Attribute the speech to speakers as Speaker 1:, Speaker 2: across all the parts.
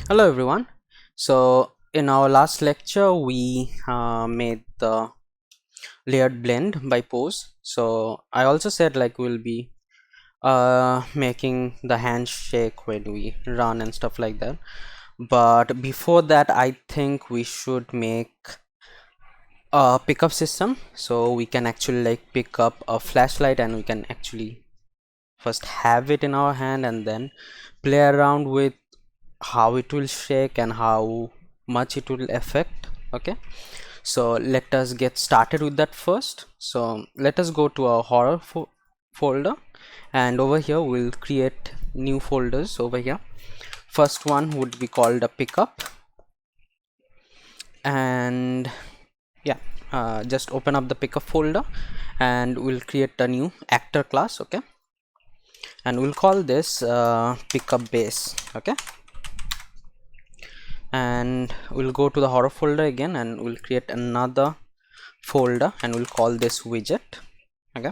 Speaker 1: Hello everyone. So in our last lecture we made the layered blend by pose. So I also said like we'll be making the handshake when we run and stuff like that. But before that I think we should make a pickup system so we can actually like pick up a flashlight and we can actually first have it in our hand and then play around with how it will shake and how much it will affect. Okay, so let us get started with that first. So let us go to our horror folder, and over here we'll create new folders over here. First one would be called a pickup, and yeah, just open up the pickup folder and we'll create a new actor class. Okay, and we'll call this pickup base. Okay, and we'll go to the horror folder again and we'll create another folder and we'll call this widget. Okay,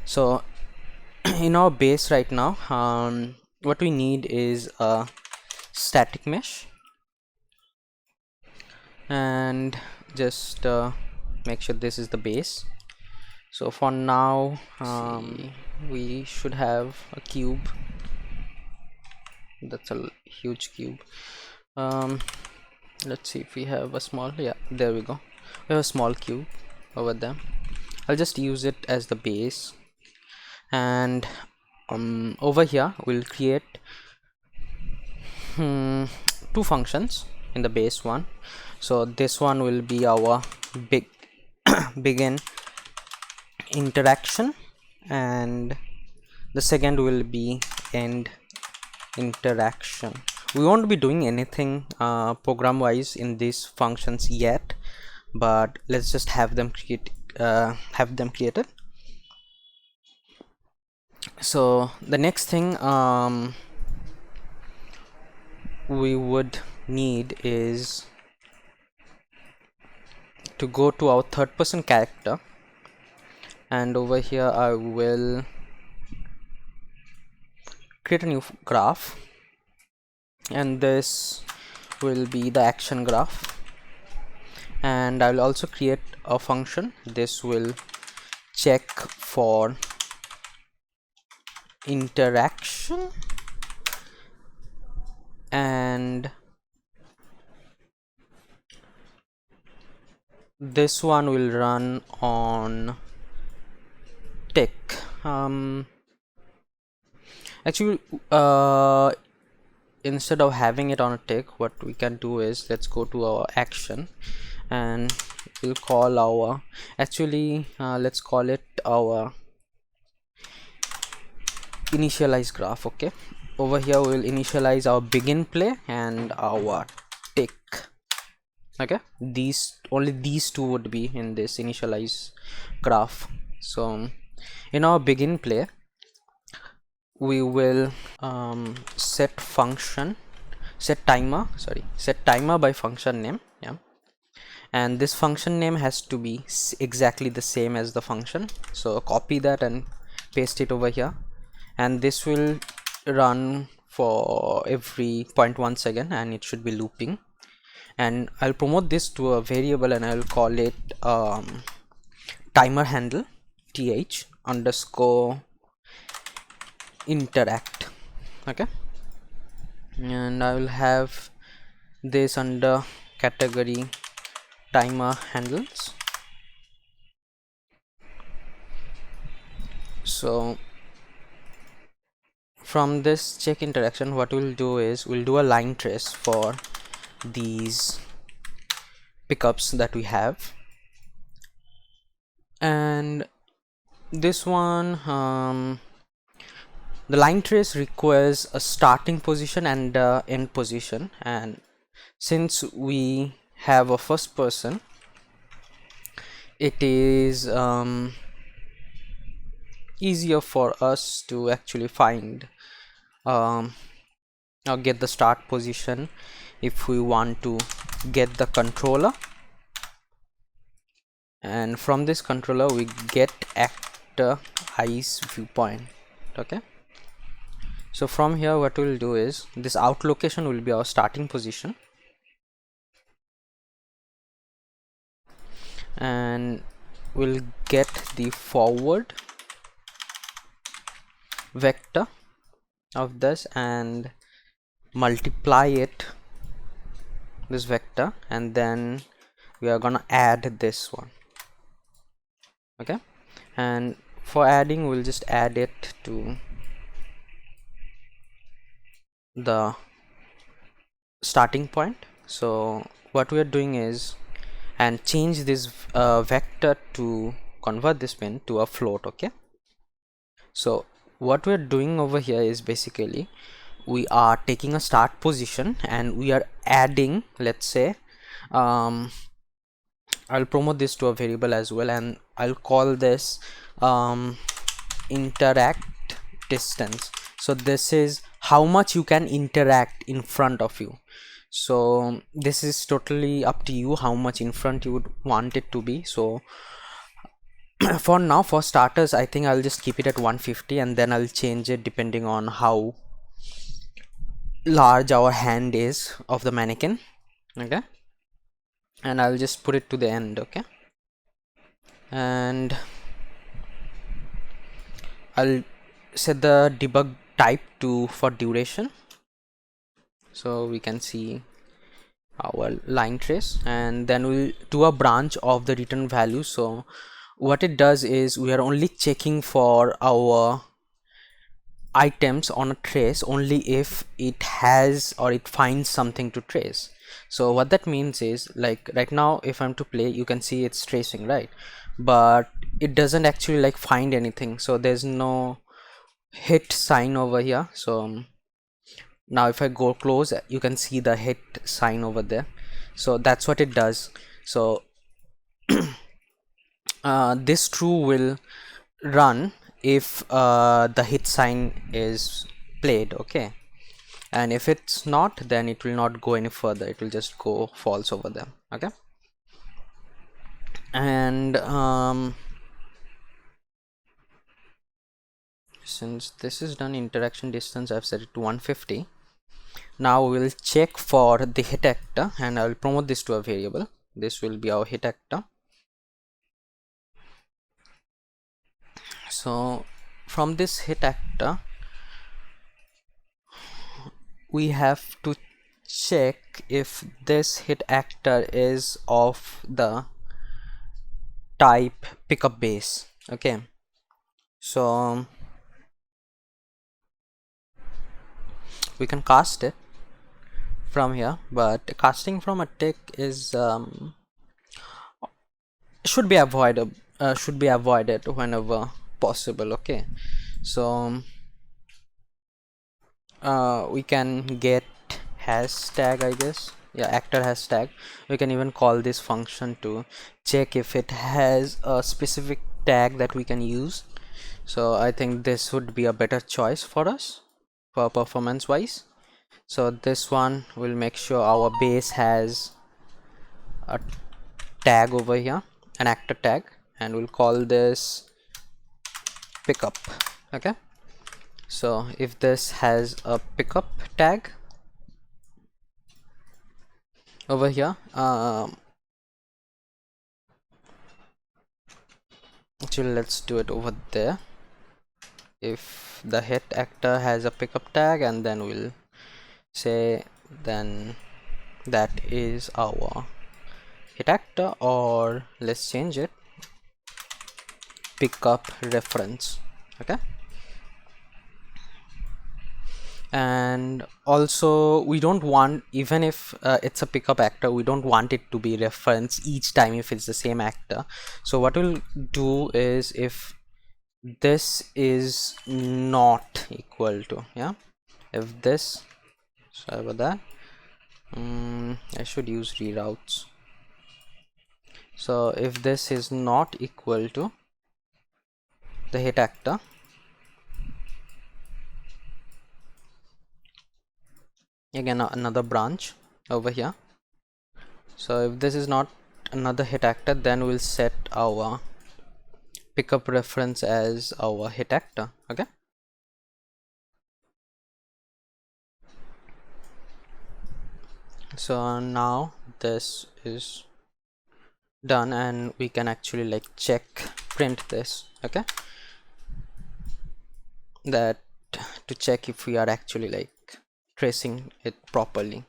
Speaker 1: so in our base right now, what we need is a static mesh, and just make sure this is the base. So for now, we should have a cube. That's a huge cube. Let's see if we have a small. Yeah, there we go. We have a small cube over there. I'll just use it as the base, and over here we'll create two functions in the base one. So this one will be our begin interaction, and the second will be end interaction. We won't be doing anything program wise in these functions yet, but let's just have them created. So the next thing we would need is to go to our third person character, and over here I will create a new graph, and this will be the action graph, and I will also create a function. This will check for interaction, and this one will run on tick. Actually instead of having it on a tick, what we can do is let's go to our action and we'll call our let's call it our initialize graph. Okay, over here we'll initialize our begin play and our tick. Okay, only these two would be in this initialize graph. So in our begin play we will set timer by function name. Yeah, and this function name has to be exactly the same as the function, so copy that and paste it over here, and this will run for every 0.1 second and it should be looping. And I'll promote this to a variable and I'll call it timer handle th underscore interact. Okay, and I will have this under category timer handles. So from this check interaction, what we'll do is we'll do a line trace for these pickups that we have, and this one the line trace requires a starting position and end position, and since we have a first person, it is easier for us to actually find or get the start position if we want to get the controller, and from this controller we get actor eyes viewpoint. Okay, So from here what we'll do is this out location will be our starting position, and we'll get the forward vector of this and multiply it this vector, and then we are gonna add this one. Okay, and for adding we'll just add it to the starting point. So what we are doing is, and change this vector to convert this pin to a float. Okay, so what we're doing over here is basically we are taking a start position and we are adding, let's say, I'll promote this to a variable as well, and I'll call this interact distance. So this is how much you can interact in front of you. So this is totally up to you how much in front you would want it to be. So for now, for starters, I think I'll just keep it at 150, and then I'll change it depending on how large our hand is of the mannequin. Okay, and I'll just put it to the end. Okay, and I'll set the debug type to for duration, so we can see our line trace, and then we'll do a branch of the return value. So what it does is we are only checking for our items on a trace only if it has or it finds something to trace. So what that means is, like right now if I'm to play, you can see it's tracing, right? But it doesn't actually like find anything, so there's no hit sign over here. So now if I go close, you can see the hit sign over there. So that's what it does. So this true will run if the hit sign is played. Okay, and if it's not, then it will not go any further, it will just go false over there. Okay, and since this is done interaction distance, I've set it to 150. Now we'll check for the hit actor, and I'll promote this to a variable. This will be our hit actor. So from this hit actor we have to check if this hit actor is of the type pickup base. Okay, so we can cast it from here, but casting from a tick is should be avoided whenever possible. Okay, so we can get hashtag, I guess, yeah, actor hashtag. We can even call this function to check if it has a specific tag that we can use. So I think this would be a better choice for us for performance wise. So this one will make sure our base has a tag over here, an actor tag, and we'll call this pickup. Okay, so if this has a pickup tag over here, actually let's do it over there. If the hit actor has a pickup tag, and then we'll say then that is our hit actor, or let's change it, pickup reference. Okay, and also we don't want, even if it's a pickup actor, we don't want it to be referenced each time if it's the same actor. So what we'll do is, if this is not equal to, yeah, if this, sorry about that, I should use reroutes. So if this is not equal to the hit actor, again another branch over here. So if this is not another hit actor, then we'll set our pickup reference as our hit actor. Okay, So now this is done, and we can actually like check print this, okay, that to check if we are actually like tracing it properly.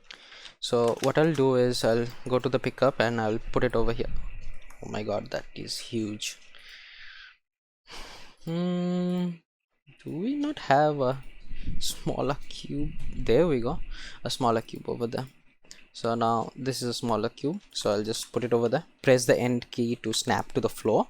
Speaker 1: So what I'll do is I'll go to the pickup and I'll put it over here. Oh my god, that is huge. Do we not have a smaller cube? There we go, a smaller cube over there. So now this is a smaller cube, so I'll just put it over there, press the end key to snap to the floor.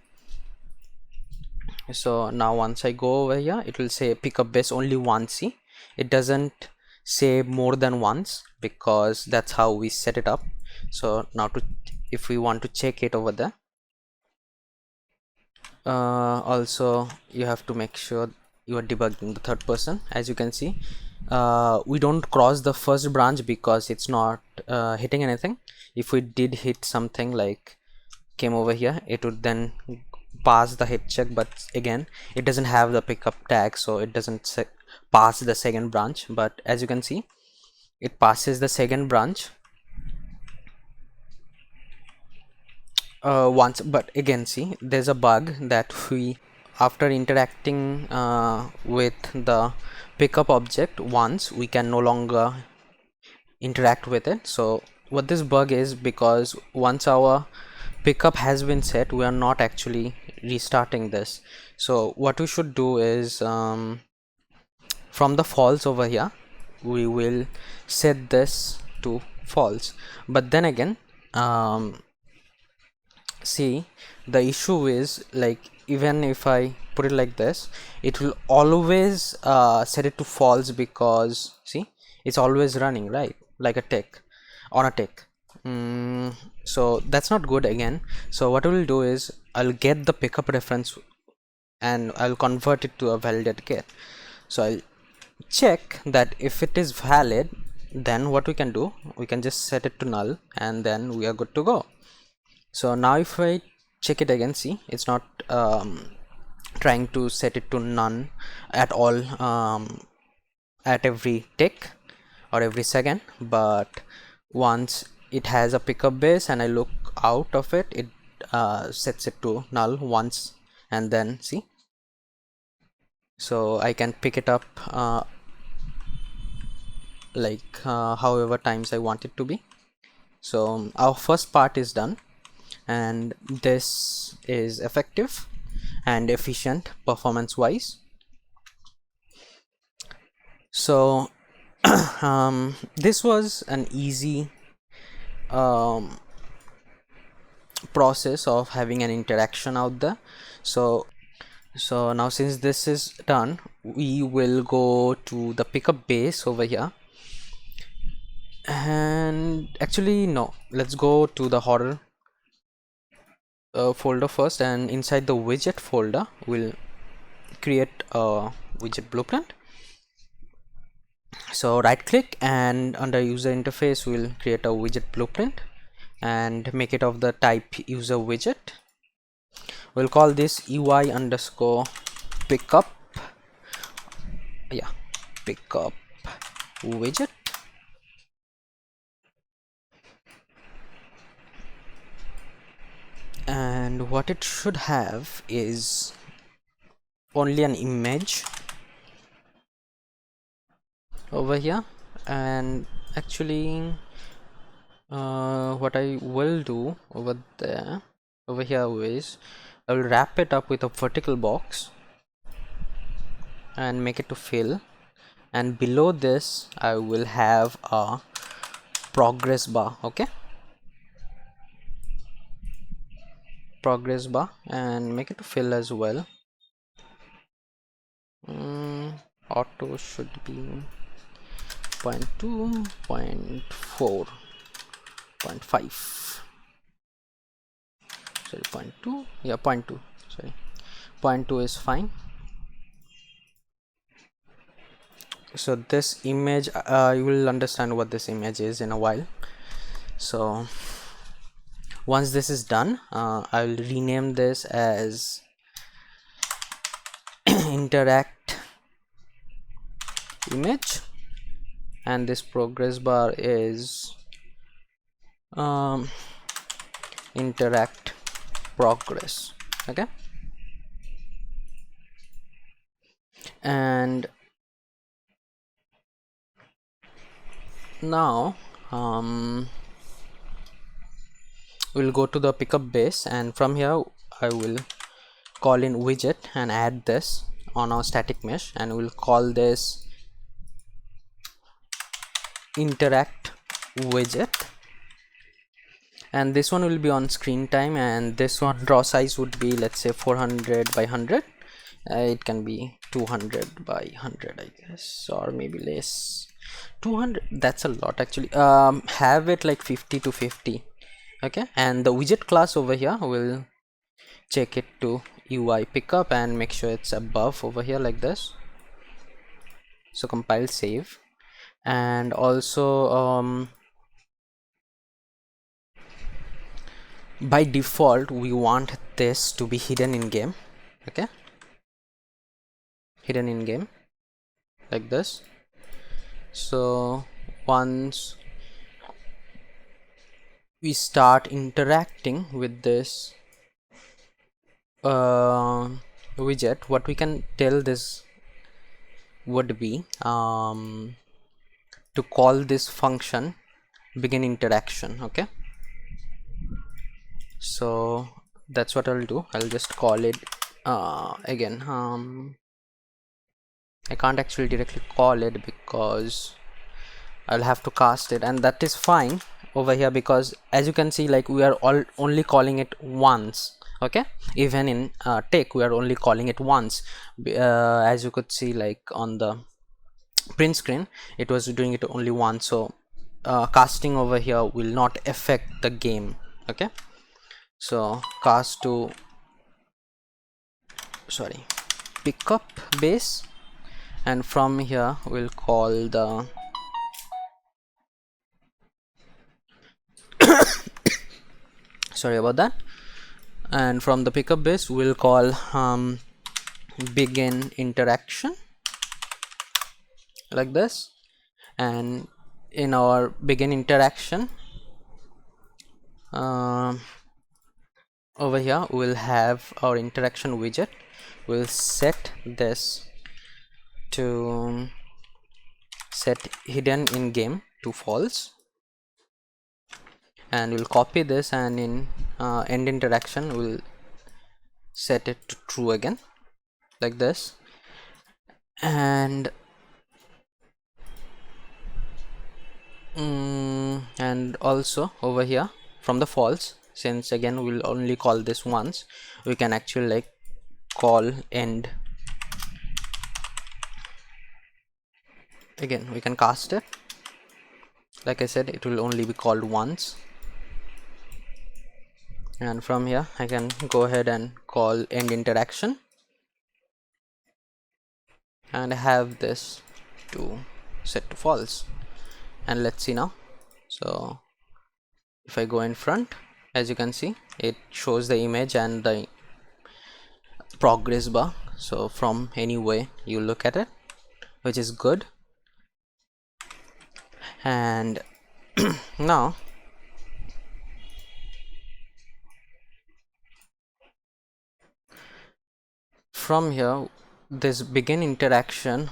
Speaker 1: So now once I go over here, it will say pick up base only once. See, it doesn't say more than once because that's how we set it up. So now to if we want to check it over there, also you have to make sure you are debugging the third person. As you can see, we don't cross the first branch because it's not hitting anything. If we did hit something like came over here, it would then pass the hit check, but again it doesn't have the pickup tag, so it doesn't pass the second branch. But as you can see, it passes the second branch once. But again, see, there's a bug that we, after interacting with the pickup object once, we can no longer interact with it. So what this bug is, because once our pickup has been set, we are not actually restarting this. So what we should do is from the false over here, we will set this to false. But then again, see, the issue is like even if I put it like this, it will always set it to false because see, it's always running, right, like a tick on a tick. So that's not good again. So what I will do is I'll get the pickup reference and I'll convert it to a validated get. So I'll check that if it is valid, then what we can do, we can just set it to null and then we are good to go. So now if I check it again, see, it's not trying to set it to none at all at every tick or every second, but once it has a pickup base and I look out of it, it sets it to null once, and then see, so I can pick it up like however times I want it to be. So our first part is done, and this is effective and efficient performance wise. So this was an easy process of having an interaction out there. So now since this is done, we will go to the pickup base over here, and actually no, let's go to the horror folder first, and inside the widget folder we'll create a widget blueprint. So right click and under user interface we'll create a widget blueprint and make it of the type user widget. We'll call this UI underscore pickup, yeah, pickup widget. And what it should have is only an image over here. And actually what I will do over here is I will wrap it up with a vertical box and make it to fill, and below this I will have a progress bar. Okay, progress bar, and make it to fill as well. Auto should be 0.2, 0.4, 0.5, sorry, 0.2, yeah, 0.2, sorry, 0.2 is fine. So this image, you will understand what this image is in a while. So once this is done, I will rename this as interact image, and this progress bar is um, interact progress. Okay, and now we'll go to the pickup base, and from here I will call in widget and add this on our static mesh, and we'll call this interact widget, and this one will be on screen time, and this one draw size would be, let's say, 400 by 100. It can be 200 by 100, I guess, or maybe less. 200, that's a lot actually. Have it like 50 to 50. Okay, and the widget class over here will check it to UI pickup and make sure it's above over here like this. So compile, save, and also by default we want this to be hidden in game. Okay, hidden in game like this. So once we start interacting with this widget, what we can tell this would be to call this function begin interaction. Okay, so that's what I'll do. I'll just call it again. I can't actually directly call it because I'll have to cast it, and that is fine over here because as you can see, like, we are only calling it once. Okay, even in tick we are only calling it once. As you could see, like on the print screen, it was doing it only once, so casting over here will not affect the game. Okay, so cast to pickup base, and from here we'll call the sorry about that, and from the pickup base we'll call begin interaction like this, and in our begin interaction over here we'll have our interaction widget. We'll set this to set hidden in game to false, and we'll copy this, and in end interaction we'll set it to true again like this, and also over here from the false, since again we'll only call this once, we can actually like call end again. We can cast it, like I said, it will only be called once, and from here I can go ahead and call end interaction and have this to set to false. And let's see now. So if I go in front, as you can see, it shows the image and the progress bar, so from any way you look at it, which is good. And now from here, this begin interaction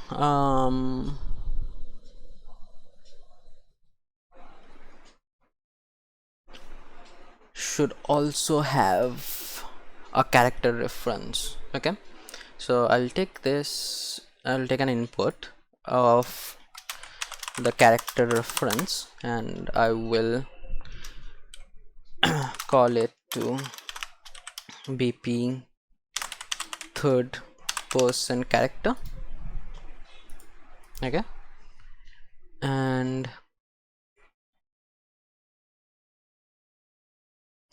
Speaker 1: should also have a character reference. Okay, so I'll take an input of the character reference, and I will call it to BP third person character. Okay, and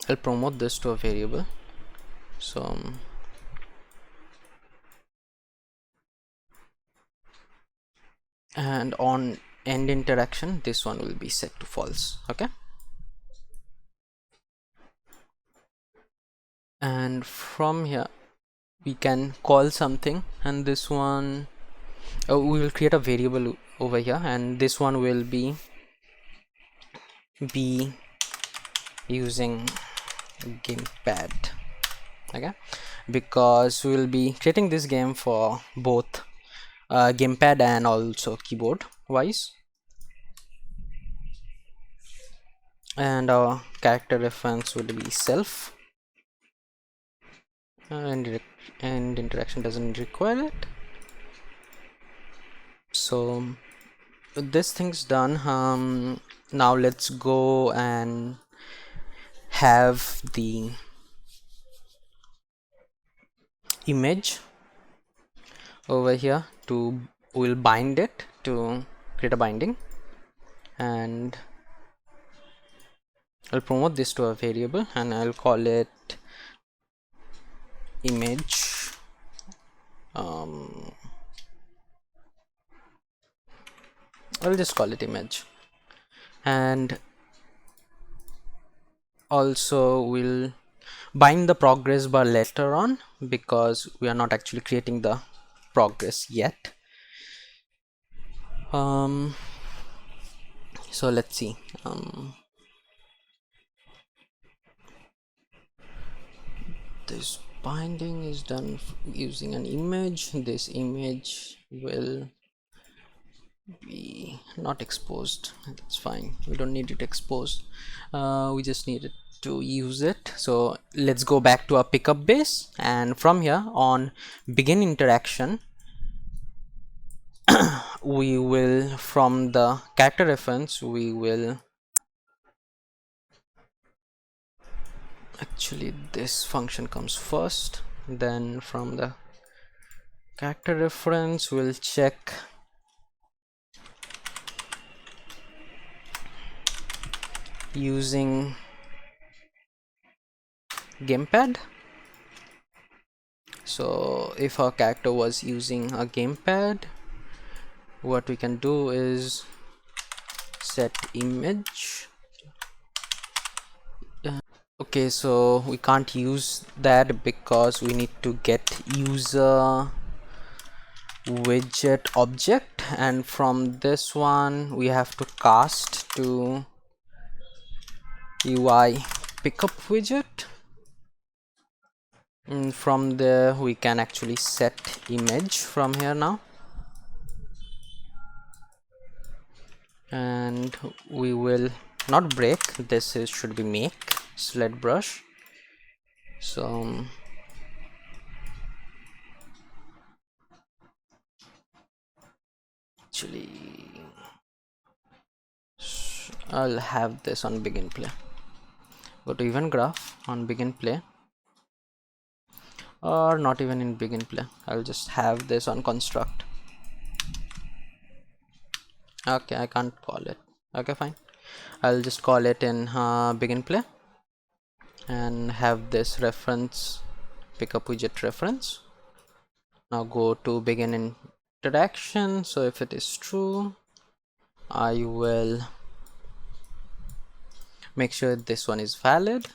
Speaker 1: I'll promote this to a variable. So and on end interaction, this one will be set to false. Okay, and from here we can call something, and this one we will create a variable over here, and this one will be using gamepad. Okay, because we will be creating this game for both gamepad and also keyboard wise, and our character reference would be self, and interaction doesn't require it. So this thing's done. Now let's go and have the image over here. We'll bind it to create a binding, and I'll promote this to a variable and I'll call it image. I'll just call it image, and also we'll bind the progress bar later on because we are not actually creating the progress yet. So let's see. This binding is done using an image. This image will be not exposed. That's fine, we don't need it exposed. We just need it to use it. So let's go back to our pickup base, and from here on begin interaction we will, from the character reference, we will actually this function comes first, then from the character reference we'll check using gamepad. So if our character was using a gamepad, what we can do is set image. Okay, so we can't use that because we need to get user widget object, and from this one we have to cast to UI pickup widget, and from there we can actually set image from here now, and we will not break this, is should be make sled brush. So actually I'll have this on begin play. Go to event graph on begin play, or not even in begin play, I'll just have this on construct. Okay, I can't call it. Okay, fine, I'll just call it in begin play and have this reference pickup widget reference. Now go to begin interaction. So if it is true, I will make sure this one is valid.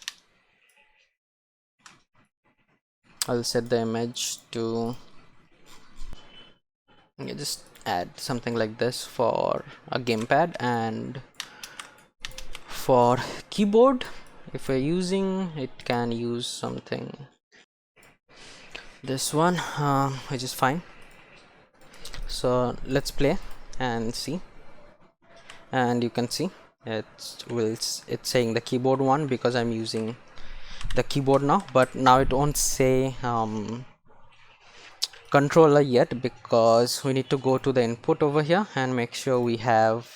Speaker 1: I'll set the image to just add something like this for a gamepad, and for keyboard if we're using it, can use something this one, which is fine. So let's play and see, and you can see it's saying the keyboard one because I'm using the keyboard now, but now it won't say controller yet because we need to go to the input over here and make sure we have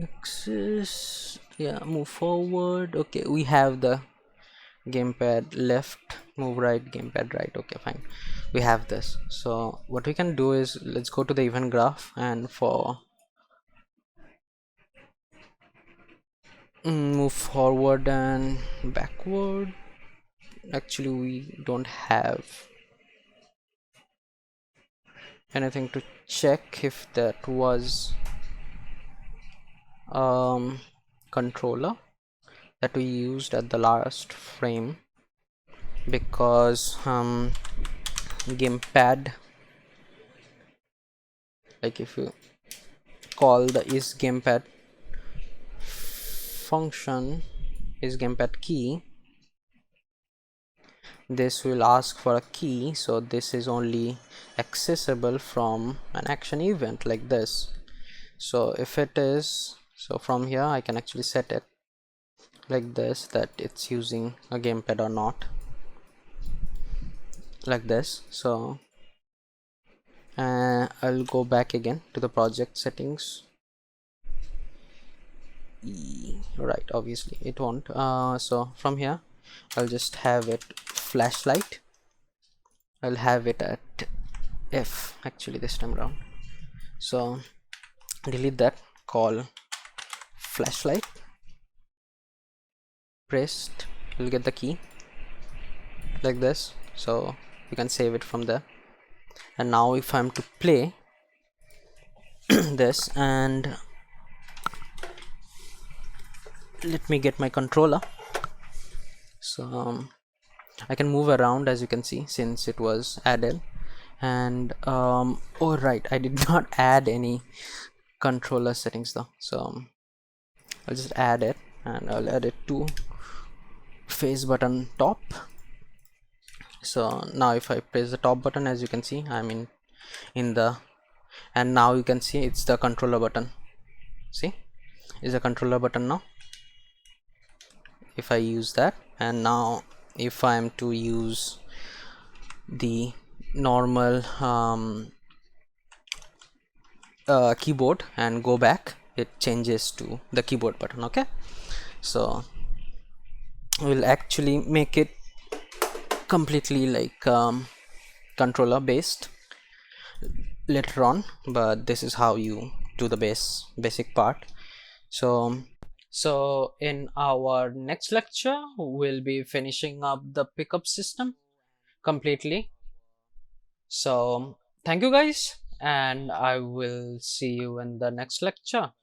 Speaker 1: axis. Yeah, move forward. Okay, we have the gamepad left, move right, gamepad right. Okay, fine, we have this. So what we can do is let's go to the event graph, and for move forward and backward, actually we don't have anything to check if that was controller that we used at the last frame, because gamepad, like if you call the is gamepad function is gamepad key, this will ask for a key, so this is only accessible from an action event like this. So if it is, so from here I can actually set it like this, that it's using a gamepad or not, like this. So I'll go back again to the project settings. Right, obviously it won't. So from here I'll just have it flashlight. I'll have it at F actually this time around. So delete that, call flashlight, pressed, you'll get the key like this. So you can save it from there. And now if I'm to play this, and let me get my controller, so I can move around as you can see since it was added. And oh right, I did not add any controller settings though, so I'll just add it, and I'll add it to face button top. So now if I press the top button, as you can see I'm in the, and now you can see it's the controller button. See, is a controller button now if I use that. And now if I'm to use the normal keyboard and go back, it changes to the keyboard button. Okay, so we'll actually make it completely like controller based later on, but this is how you do the basic part. So in our next lecture we'll be finishing up the pickup system completely. So thank you guys, and I will see you in the next lecture.